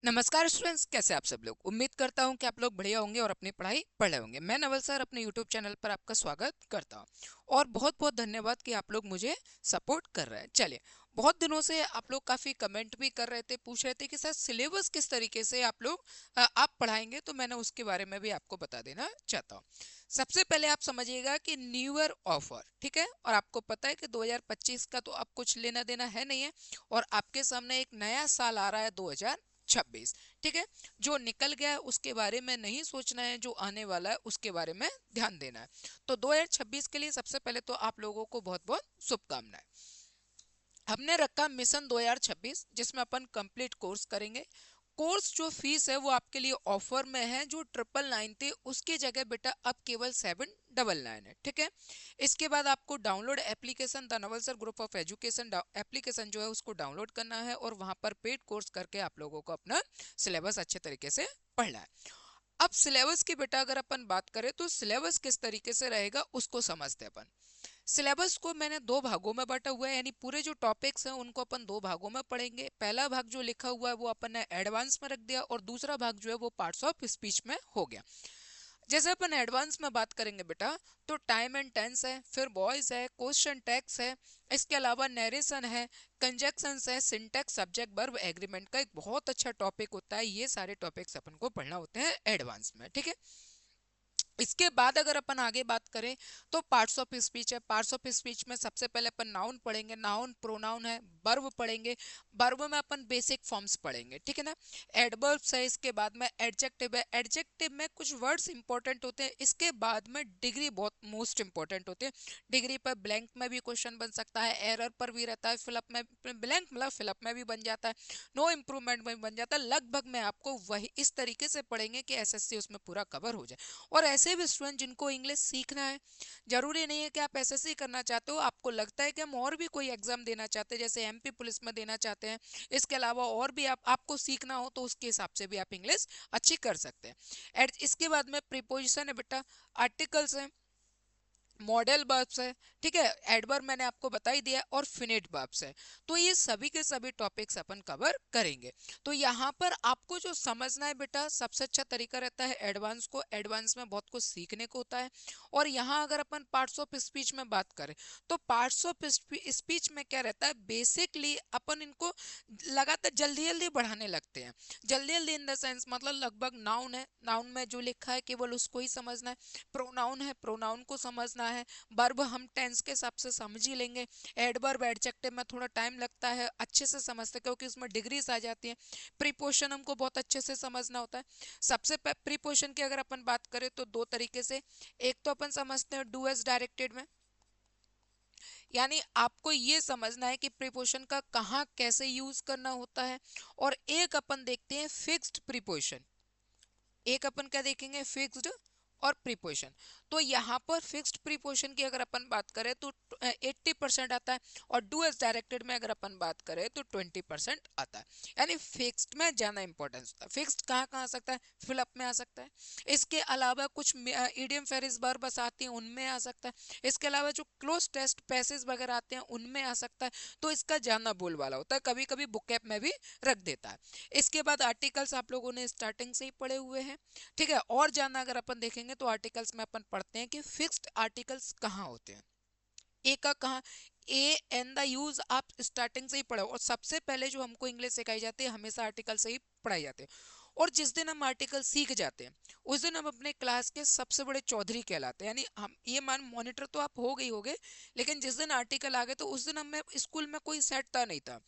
नमस्कार स्टूडेंट्स, कैसे आप सब लोग। उम्मीद करता हूं कि आप लोग बढ़िया होंगे और अपनी पढ़ाई पढ़ रहे होंगे। मैं नवल सर अपने यूट्यूब चैनल पर आपका स्वागत करता हूं और बहुत बहुत धन्यवाद कि आप लोग मुझे सपोर्ट कर रहे हैं। चलिए, बहुत दिनों से आप लोग काफ़ी कमेंट भी कर रहे थे, पूछ रहे थे कि सर सिलेबस किस तरीके से आप लोग आप पढ़ाएंगे, तो मैंने उसके बारे में भी आपको बता देना चाहता हूँ। सबसे पहले आप समझिएगा कि न्यू ईयर ऑफर, ठीक है, और आपको पता है कि 2025 का तो अब कुछ लेना देना है नहीं है और आपके सामने एक नया साल आ रहा है 2026, ठीक है। जो निकल गया है उसके बारे में नहीं सोचना है, जो आने वाला है उसके बारे में ध्यान देना है। तो 2026 के लिए सबसे पहले तो आप लोगों को बहुत बहुत शुभकामनाएं। हमने रखा मिशन 2026, जिसमें अपन कंप्लीट कोर्स करेंगे। कोर्स जो फीस है वो आपके लिए ऑफर में है, जो 999 थी उसकी जगह बेटा अब केवल 799 है, ठीक है। इसके बाद आपको download application the Naval sir group of education application जो है उसको डाउनलोड करना है और वहां पर पेड कोर्स करके आप लोगों को अपना सिलेबस अच्छे तरीके से पढ़ना है। अब सिलेबस की बेटा अगर अपन बात करें तो सिलेबस किस तरीके से रहेगा उसको समझते हैं अपन। सिलेबस को मैंने दो भागों में बांटा हुआ है, यानी पूरे जो टॉपिक्स हैं उनको अपन दो भागों में पढ़ेंगे। पहला भाग जो लिखा हुआ है वो अपन ने एडवांस में रख दिया और दूसरा भाग जो है वो पार्ट्स ऑफ स्पीच में हो गया। जैसे अपन एडवांस में बात करेंगे बेटा, तो टाइम एंड टेंस है, फिर वॉइस है, क्वेश्चन टैग्स है, इसके अलावा नरेशन है, कंजक्शंस है, सिंटैक्स, सब्जेक्ट, वर्ब, एग्रीमेंट का एक बहुत अच्छा टॉपिक होता है। ये सारे टॉपिक्स अपन को पढ़ना होते हैं एडवांस में, ठीक है। इसके बाद अगर अपन आगे बात करें तो पार्ट्स ऑफ स्पीच है। पार्ट्स ऑफ स्पीच में सबसे पहले अपन नाउन पढ़ेंगे, नाउन प्रोनाउन है, वर्ब पढ़ेंगे, वर्ब में अपन बेसिक फॉर्म्स पढ़ेंगे, ठीक है ना। एडवर्ब्स है, इसके बाद में एडजेक्टिव है, एडजेक्टिव में कुछ वर्ड्स इंपॉर्टेंट होते हैं। इसके बाद में डिग्री बहुत मोस्ट इंपॉर्टेंट होते हैं। डिग्री पर ब्लैंक में भी क्वेश्चन बन सकता है, एरर पर भी रहता है, फिलअप में ब्लैंक मतलब फिलअप में भी बन जाता है, नो इम्प्रूवमेंट में भी बन जाता है। लगभग मैं आपको वही इस तरीके से पढ़ेंगे कि एसएससी उसमें पूरा कवर हो जाए। और ऐसे भी स्टूडेंट जिनको इंग्लिश सीखना है, जरूरी नहीं है कि आप एसएससी करना चाहते हो, आपको लगता है कि हम और भी कोई एग्जाम देना चाहते हैं, जैसे एमपी पुलिस में देना चाहते हैं, इसके अलावा और भी आपको सीखना हो, तो उसके हिसाब से भी आप इंग्लिश अच्छी कर सकते हैं। एंड इसके बाद में प्रीपोजिशन है बेटा, आर्टिकल्स है, मॉडल वर्ब्स है, ठीक है, एडवर्ब मैंने आपको बता ही दिया, और फिनिट वर्ब्स है। तो ये सभी के सभी टॉपिक्स अपन कवर करेंगे। तो यहाँ पर आपको जो समझना है बेटा, सबसे अच्छा तरीका रहता है एडवांस को। एडवांस में बहुत कुछ सीखने को होता है। और यहाँ अगर अपन पार्ट्स ऑफ स्पीच में बात करें तो पार्ट्स ऑफ स्पीच में क्या रहता है, बेसिकली अपन इनको लगातार जल्दी जल्दी बढ़ाने लगते हैं। जल्दी जल्दी इन द सेंस मतलब लगभग नाउन है, नाउन में जो लिखा है केवल उसको ही समझना है। प्रोनाउन है, प्रोनाउन को समझना है। वर्ब हम टेंस के हिसाब से समझ ही लेंगे। एडवर्ब एडजेक्टिव में थोड़ा टाइम लगता है, अच्छे से समझते क्योंकि उसमें डिग्रीज आ जाती हैं। प्रीपोजिशन हमको बहुत अच्छे से समझना होता है। सबसे प्रीपोजिशन की अगर अपन बात करें तो दो तरीके से, एक तो अपन समझते हैं डू एज डायरेक्टेड में, यानी आपको ये समझना है कि प्रीपोजिशन का कहाँ कैसे यूज करना होता है। और एक अपन देखते हैं फिक्स्ड प्रीपोजिशन, एक अपन क्या देखेंगे, फिक्स्ड और प्रीपोजिशन। तो यहाँ पर फिक्स्ड प्रीपोजिशन की अगर अपन बात करें तो 80% आता है, और डू एज डायरेक्टेड में अगर अपन बात करें तो 20% आता है। यानी फिक्स्ड में ज्यादा इंपॉर्टेंस होता है। फिक्स्ड कहाँ कहाँ आ सकता है, फिलअप में आ सकता है। इसके अलावा कुछ इडियम फ्रेज वर्ब्स आती हैं उनमें आ सकता है। इसके अलावा जो क्लोज टेस्ट पैसेज वगैरह आते हैं उनमें आ सकता है। तो इसका ज्यादा बोल वाला होता है, कभी कभी बुकैप में भी रख देता है। इसके बाद आर्टिकल्स आप लोगों ने स्टार्टिंग से ही पढ़े हुए हैं, ठीक है। और जानना अगर अपन देखेंगे तो आर्टिकल्स में अपन पढ़ते हैं कि फिक्स्ड आर्टिकल्स कहाँ होते हैं, ए का कहाँ, ए एन द यूज आप स्टार्टिंग से ही पढ़ो। और सबसे पहले जो हमको इंग्लिश सिखाई जाती है हमेशा आर्टिकल से ही पढ़ाई जाते हैं। और जिस दिन हम आर्टिकल सीख जाते हैं उस दिन हम अपने क्लास के सबसे बड़े चौधरी कहलाते हैं। यानी हम ये मान मॉनिटर तो आप हो गई होगे, लेकिन जिस दिन आर्टिकल आ गए तो उस दिन हमें स्कूल में कोई सेट था नहीं था,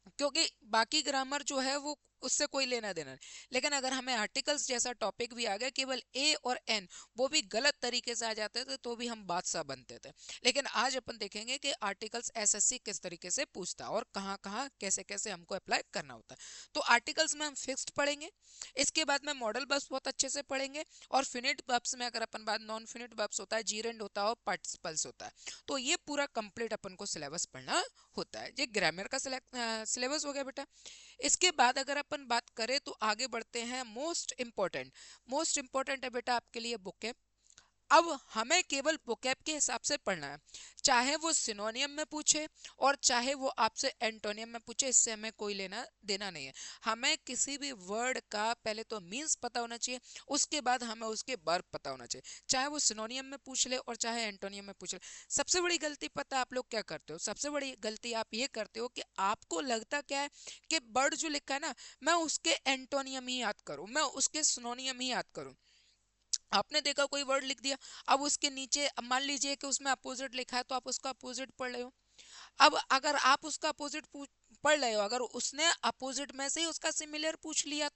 क्योंकि बाकी ग्रामर जो है वो उससे कोई लेना देना नहीं। लेकिन अगर हमें आर्टिकल्स जैसा टॉपिक भी आ गया, केवल ए और एन वो भी गलत तरीके से आ जाते थे तो भी हम बादशाह बनते थे। लेकिन आज अपन देखेंगे कि आर्टिकल्स एसएससी किस तरीके से पूछता है और कहाँ कहाँ कैसे कैसे हमको अप्लाई करना होता है। तो आर्टिकल्स में हम फिक्स्ड पढ़ेंगे। इसके बाद में मॉडल बस बहुत अच्छे से पढ़ेंगे। और फिनिट वर्ब्स में अगर अपन बात, नॉन फिनिट वर्ब्स होता है, जीरेंड होता है और पार्टिसिपल्स होता है। तो ये पूरा कंप्लीट अपन को सिलेबस पढ़ना होता है। ये ग्रामर का सिलेबस हो गया बेटा। इसके बाद अगर अपन बात करें तो आगे बढ़ते हैं, मोस्ट इंपॉर्टेंट, मोस्ट इंपॉर्टेंट है बेटा आपके लिए बुक है। अब हमें केवल वोकैब के हिसाब से पढ़ना है, चाहे वो सिनोनियम में पूछे और चाहे वो आपसे एंटोनियम में पूछे, इससे हमें कोई लेना देना नहीं है। हमें किसी भी वर्ड का पहले तो मीन्स पता होना चाहिए, उसके बाद हमें उसके वर्ब पता होना चाहिए, चाहे वो सिनोनियम में पूछ ले और चाहे एंटोनियम में पूछ ले। सबसे बड़ी गलती पता है आप लोग क्या करते हो? सबसे बड़ी गलती आप ये करते हो कि आपको लगता क्या है कि वर्ड जो लिखा है ना, मैं उसके एंटोनियम ही याद करूं, मैं उसके सिनोनियम ही याद करूं। आपने देखा कोई वर्ड लिख दिया, अब उसके नीचे अब मान लीजिए कि उसमें अपोजिट लिखा है, तो आप उसका अपोजिट पढ़ रहे हो। अब अगर आप उसका अपोजिट पढ़ रहे हो, अगर उसने अपोजिट में से ही उसका सिमिलर पूछ लिया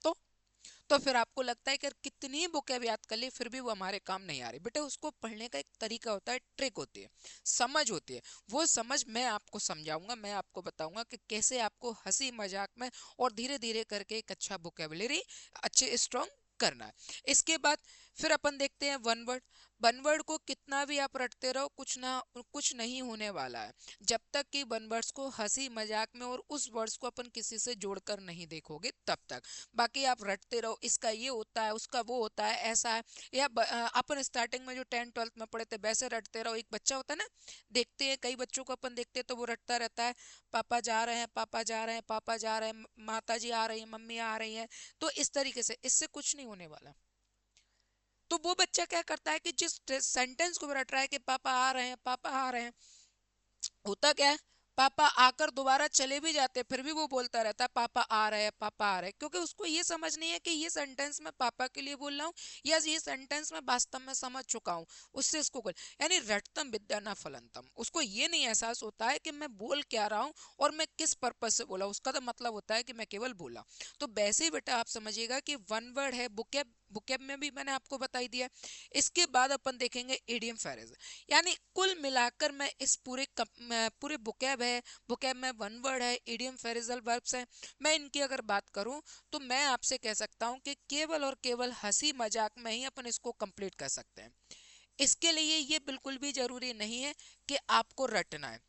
तो फिर आपको लगता है कि कितनी बुकें याद कर ली फिर भी वो हमारे काम नहीं आ रही। बेटा उसको पढ़ने का एक तरीका होता है, ट्रिक होती है, समझ होती है। वो समझ मैं आपको समझाऊंगा, मैं आपको बताऊंगा कि कैसे आपको हंसी मजाक में और धीरे धीरे करके एक अच्छा बुकेबलरी अच्छे स्ट्रॉन्ग करना है। इसके बाद फिर अपन देखते हैं वन वर्ड। वन वर्ड को कितना भी आप रटते रहो, कुछ नहीं होने वाला है जब तक कि वन वर्ड्स को हंसी मजाक में और उस वर्ड्स को अपन किसी से जोड़कर नहीं देखोगे तब तक। बाकी आप रटते रहो, इसका ये होता है, उसका वो होता है, ऐसा है, या अपन स्टार्टिंग में जो 10th 12th में पढ़े थे वैसे रटते रहो। एक बच्चा होता है ना, देखते हैं कई बच्चों को अपन देखते हैं तो वो रटता रहता है, पापा जा रहे हैं, पापा जा रहे हैं, पापा जा रहे हैं, माता जी आ रही है, मम्मी आ रही है। तो इस तरीके से इससे कुछ नहीं होने वाला। तो वो बच्चा क्या करता है कि जिस सेंटेंस को रट रहा है कि पापा आ रहे हैं, पापा आ रहे हैं, होता क्या है, पापा आकर दोबारा चले भी जाते फिर भी वो बोलता रहता है पापा आ रहे हैं, पापा आ रहे हैं, क्योंकि उसको ये समझ नहीं है कि ये सेंटेंस मैं पापा के लिए बोल रहा हूँ या ये सेंटेंस मैं वास्तव में समझ चुका हूँ। उससे इसको यानी रटतम विद्या न फलंतम, उसको ये नहीं एहसास होता है कि मैं बोल क्या रहा हूँ और मैं किस पर्पज से बोला, उसका तो मतलब होता है कि मैं केवल बोला। तो वैसे ही बेटा आप समझिएगा कि वन वर्ड है, बुकेब बुकेब में भी मैंने आपको बताई दिया। इसके बाद अपन देखेंगे इडियम फ्रेज, यानी कुल मिलाकर मैं इस पूरे बुकैब है, बुकैब में वन वर्ड है, इडियम फ्रेजल वर्ब्स है, मैं इनकी अगर बात करूं तो मैं आपसे कह सकता हूं कि केवल और केवल हंसी मजाक में ही अपन इसको कंप्लीट कर सकते हैं। इसके लिए ये बिल्कुल भी जरूरी नहीं है कि आपको रटना है।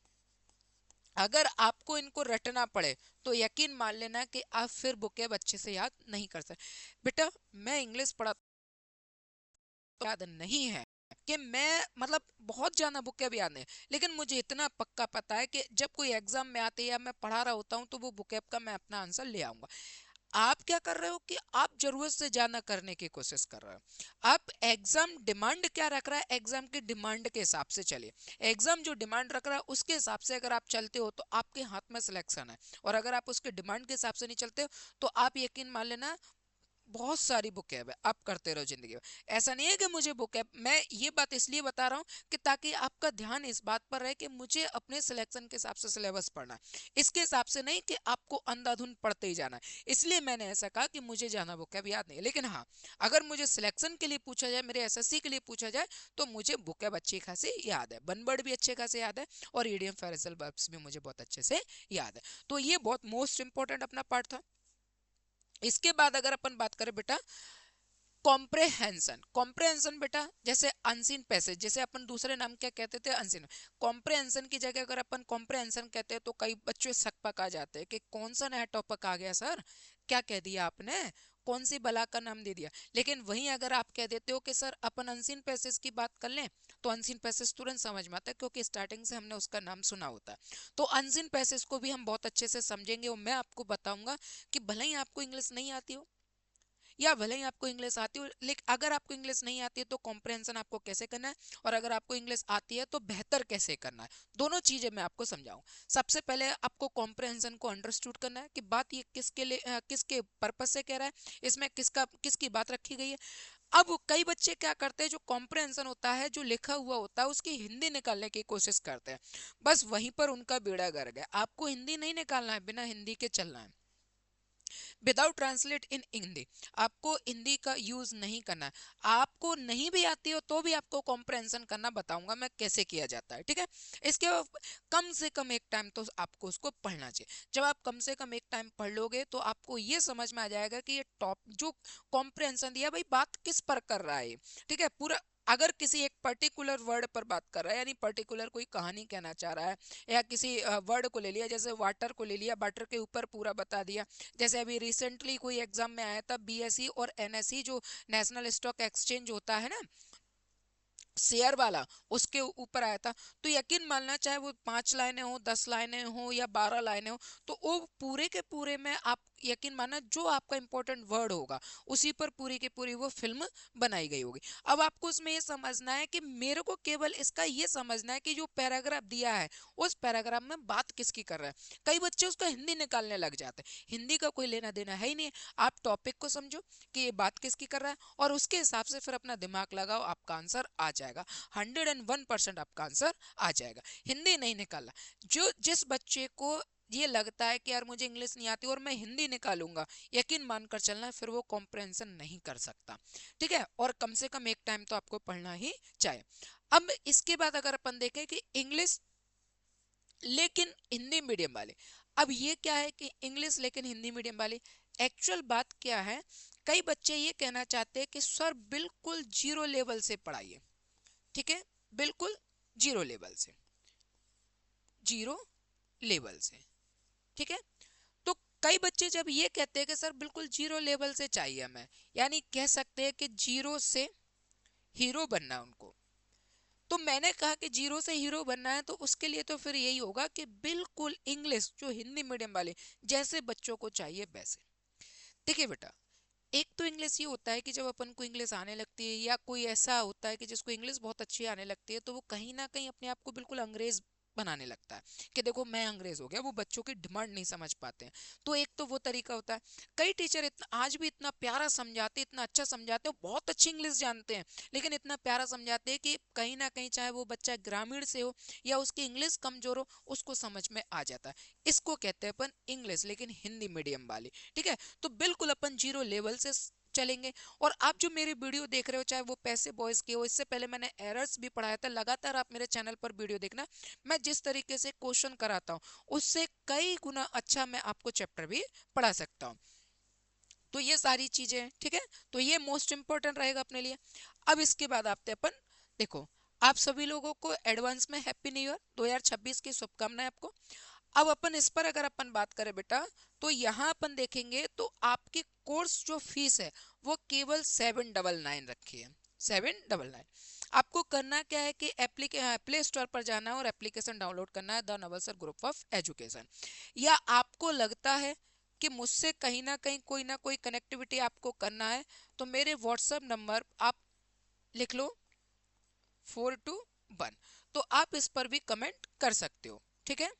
अगर आपको इनको रटना पड़े तो यकीन मान लेना कि आप फिर बुकेब अच्छे से याद नहीं कर सकते। बेटा मैं इंग्लिश पढ़ा याद नहीं है कि मैं मतलब बहुत ज्यादा बुक भी याद नहीं, लेकिन मुझे इतना पक्का पता है कि जब कोई एग्जाम में आते हैं या मैं पढ़ा रहा होता हूँ तो वो बुक का मैं अपना आंसर ले आऊंगा। आप क्या कर रहे हो कि आप जरूरत से ज्यादा करने की कोशिश कर रहे हो। आप एग्जाम डिमांड क्या रख रहा है, एग्जाम की डिमांड के हिसाब से चलिए। एग्जाम जो डिमांड रख रहा है उसके हिसाब से अगर आप चलते हो तो आपके हाथ में सिलेक्शन है, और अगर आप उसके डिमांड के हिसाब से नहीं चलते हो तो आप यकीन मान लेना बहुत सारी बुक है आप करते रहो जिंदगी में। ऐसा नहीं है कि मुझे बुक है, मैं ये बात इसलिए बता रहा हूँ कि ताकि आपका ध्यान इस बात पर रहे कि मुझे अपने सिलेक्शन के हिसाब से सिलेबस पढ़ना है, इसके हिसाब से नहीं कि आपको अंधाधुन पढ़ते ही जाना है। इसलिए मैंने ऐसा कहा कि मुझे जाना बुक है याद नहीं है, लेकिन हाँ अगर मुझे सिलेक्शन के लिए पूछा जाए, मेरे एसएससी के लिए पूछा जाए, तो मुझे बुक है अच्छी खासी याद है, वन वर्ड भी अच्छे खासे याद है, और ईडीएम फ्रेजल वर्ब्स भी मुझे बहुत अच्छे से याद है। तो ये बहुत मोस्ट इंपॉर्टेंट अपना पार्ट था। इसके बाद अगर अपन बात करें बेटा कॉम्प्रेहेंशन, कॉम्प्रेहेंशन बेटा जैसे अनसीन पैसेज, जैसे अपन दूसरे नाम क्या कहते थे अनसीन, कॉम्प्रेहेंशन की जगह अगर अपन कॉम्प्रेहेंशन कहते हैं तो कई बच्चे शक पका जाते हैं कि कौन सा नया टॉपिक आ गया सर, क्या कह दिया आपने, कौन सी बला का नाम दे दिया। लेकिन वहीं अगर आप कह देते हो कि सर अपन अनसीन पैसेज की बात कर लें, तो अनसीन पैसेज तुरंत समझ में आता है क्योंकि स्टार्टिंग से हमने उसका नाम सुना होता है। तो अनसीन पैसेज को भी हम बहुत अच्छे से समझेंगे और मैं आपको बताऊंगा कि भले ही आपको इंग्लिश नहीं आती हो या भले ही आपको इंग्लिश आती हो, लेकिन अगर आपको इंग्लिश नहीं आती है तो कॉम्प्रहेंशन आपको कैसे करना है, और अगर आपको इंग्लिश आती है तो बेहतर कैसे करना है, दोनों चीजें मैं आपको समझाऊं। सबसे पहले आपको कॉम्प्रहेंशन को अंडरस्टूड करना है कि बात ये किसके लिए किसके पर्पज से कह रहा है, इसमें किसकी बात रखी गई है। अब कई बच्चे क्या करते हैं, जो कॉम्प्रहेंशन होता है जो लिखा हुआ होता है उसकी हिंदी निकालने की कोशिश करते हैं, बस वहीं पर उनका बेड़ा गर्क है। आपको हिंदी नहीं निकालना है, बिना हिंदी के चलना है, विदाउट ट्रांसलेट इन हिंदी, आपको हिंदी का यूज नहीं करना है। आपको नहीं भी आती हो तो भी आपको कॉम्प्रहेंशन करना बताऊंगा मैं कैसे किया जाता है, ठीक है। इसके कम से कम एक टाइम तो आपको उसको पढ़ना चाहिए। जब आप कम से कम एक टाइम पढ़ लोगे तो आपको ये समझ में आ जाएगा कि ये टॉप जो कॉम्प्रहेंशन दिया भाई बात किस पर कर रहा है, ठीक है। पूरा अगर किसी एक पर्टिकुलर वर्ड पर बात कर रहा है, यानी पर्टिकुलर कोई कहानी कहना चाह रहा है, या किसी वर्ड को ले लिया, जैसे वाटर को ले लिया, वाटर के ऊपर पूरा बता दिया। जैसे अभी रिसेंटली कोई एग्जाम में आया था बीएसई और एनएसई जो नेशनल स्टॉक एक्सचेंज होता है ना, शेयर वाला उसके ऊपर आया था। तो यकीन मानना, चाहे वो 5 लाइनें हो, 10 लाइनें हो या 12 लाइनें हो, तो वो पूरे के पूरे में आप यकीन मानना जो आपका इंपॉर्टेंट वर्ड होगा उसी पर पूरी की पूरी वो फिल्म बनाई गई होगी। अब आपको उसमें ये समझना है कि मेरे को केवल इसका ये समझना है कि जो पैराग्राफ दिया है उस पैराग्राफ में बात किसकी कर रहा है। कई बच्चे उसका हिंदी निकालने लग जाते हैं, हिंदी का कोई लेना देना है ही नहीं। आप टॉपिक को समझो कि ये बात किसकी कर रहा है, और उसके हिसाब से फिर अपना दिमाग लगाओ, आपका आंसर आ जाएगा। 101% आपका आंसर आ जाएगा। हिंदी नहीं निकालना। जो जिस बच्चे को ये लगता है कि यार मुझे इंग्लिश नहीं आती और मैं हिंदी निकालूंगा, यकीन मानकर चलना फिर वो कॉम्प्रहेंशन नहीं कर सकता। ठीक है, और कम से कम एक टाइम तो आपको पढ़ना ही चाहिए। अब इसके बाद अगर अपन देखें कि इंग्लिश लेकिन हिंदी मीडियम वाले, अब ये क्या है कि इंग्लिश लेकिन हिंदी मीडियम वाले, एक्चुअल बात क्या है, कई बच्चे ये कहना चाहते हैं कि सर बिल्कुल जीरो लेवल से पढ़ाइए। ठीक है, बिल्कुल जीरो लेवल से, जीरो लेवल से। ठीक है, तो कई बच्चे जब ये कहते हैं कि सर बिल्कुल जीरो लेवल से चाहिए हमें, यानी कह सकते हैं कि जीरो से हीरो बनना है उनको, तो मैंने कहा कि जीरो से हीरो बनना है तो उसके लिए तो फिर यही होगा कि बिल्कुल इंग्लिश जो हिंदी मीडियम वाले जैसे बच्चों को चाहिए वैसे। देखिए बेटा, एक तो इंग्लिश ये होता है कि जब अपन को इंग्लिश आने लगती है, या कोई ऐसा होता है कि जिसको इंग्लिश बहुत अच्छी आने लगती है, तो वो कहीं ना कहीं अपने आप को बिल्कुल अंग्रेज बनाने लगता है कि देखो मैं अंग्रेज हो गया। वो बच्चों की डिमांड नहीं समझ पाते हैं। तो एक तो वो तरीका होता है। कई टीचर इतना आज भी इतना प्यारा समझाते, इतना अच्छा समझाते हैं, बहुत अच्छी इंग्लिश जानते हैं, लेकिन इतना प्यारा समझाते हैं कि कहीं ना कहीं चाहे वो बच्चा ग्रामीण से हो या उसकी इंग्लिश कमजोर हो, उसको समझ में आ जाता है। इसको कहते हैं अपन इंग्लिश लेकिन हिंदी मीडियम वाली। ठीक है, तो बिल्कुल अपन जीरो लेवल से चलेंगे। और आप जो मेरी वीडियो देख रहे हो, चाहे वो पैसे बॉयज की हो, इससे पहले मैंने एरर्स भी पढ़ाया था, लगातार आप मेरे चैनल पर वीडियो देखना। मैं जिस तरीके से क्वेश्चन कराता हूँ उससे कई गुना अच्छा मैं आपको चैप्टर भी पढ़ा सकता हूँ। तो ये सारी चीजें हैं। ठीक है, तो ये मोस्ट इंपॉर्टेंट रहेगा अपने लिए। अब इसके बाद आते हैं अपन, देखो आप सभी लोगों को एडवांस में हैप्पी न्यू ईयर 2026 की शुभकामनाएं आपको। अब अपन इस पर अगर अपन बात करें बेटा, तो यहाँ अपन देखेंगे तो आपकी कोर्स जो फीस है वो केवल 799 रखी है, 799। आपको करना क्या है कि प्ले स्टोर पर जाना है और एप्लीकेशन डाउनलोड करना है, द नवलसर ग्रुप ऑफ एजुकेशन। या आपको लगता है कि मुझसे कहीं ना कोई कनेक्टिविटी आपको करना है, तो मेरे व्हाट्सएप नंबर आप लिख लो 421, तो आप इस पर भी कमेंट कर सकते हो। ठीक है,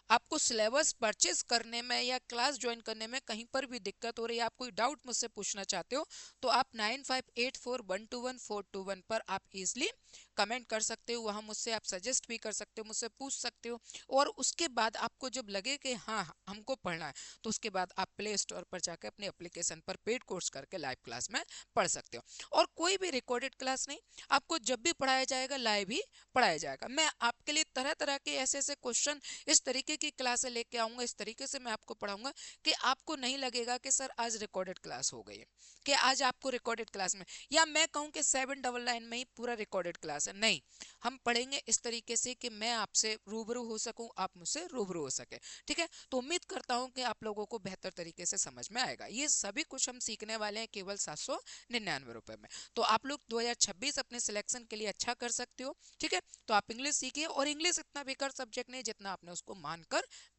आपको सिलेबस परचेज करने में या क्लास ज्वाइन करने में कहीं पर भी दिक्कत हो रही है, आप कोई डाउट मुझसे पूछना चाहते हो, तो आप 9584121421 पर आप इजिली कमेंट कर सकते हो। वहाँ मुझसे आप सजेस्ट भी कर सकते हो, मुझसे पूछ सकते हो। और उसके बाद आपको जब लगे कि हाँ हमको पढ़ना है, तो उसके बाद आप प्ले स्टोर पर जाकर अपने एप्लीकेशन पर पेड कोर्स करके लाइव क्लास में पढ़ सकते हो। और कोई भी रिकॉर्डेड क्लास नहीं, आपको जब भी पढ़ाया जाएगा लाइव ही पढ़ाया जाएगा। मैं आपके लिए तरह तरह के ऐसे ऐसे क्वेश्चन इस तरीके की क्लासें लेके आऊंगा, इस तरीके से मैं आपको पढ़ाऊंगा कि आपको नहीं लगेगा कि सर आज रिकॉर्डेड क्लास हो गई है, कि आज आपको रिकॉर्डेड क्लास में, या मैं कहूँ कि 799 में ही पूरा रिकॉर्डेड क्लास है। नहीं, हम पढ़ेंगे इस तरीके से कि मैं आपसे रूबरू हो सकूं, आप मुझसे रूबरू हो सके। ठीक है, तो उम्मीद करता हूं कि आप लोगों को बेहतर तरीके से समझ में आएगा। ये सभी कुछ हम सीखने वाले हैं केवल 799 रुपए में। तो आप लोग 2026 अपने सिलेक्शन के लिए अच्छा कर सकते हो। ठीक है, तो आप इंग्लिश सीखिए, और इंग्लिश इतना बेकार सब्जेक्ट नहीं जितना आपने उसको मानकर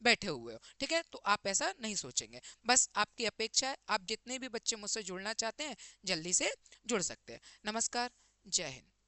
बैठे हुए हो। ठीक है, तो आप ऐसा नहीं सोचेंगे। बस आपकी अपेक्षा है, आप जितने भी बच्चे मुझसे जुड़ना चाहते हैं जल्दी से जुड़ सकते हैं। नमस्कार, जय हिंद।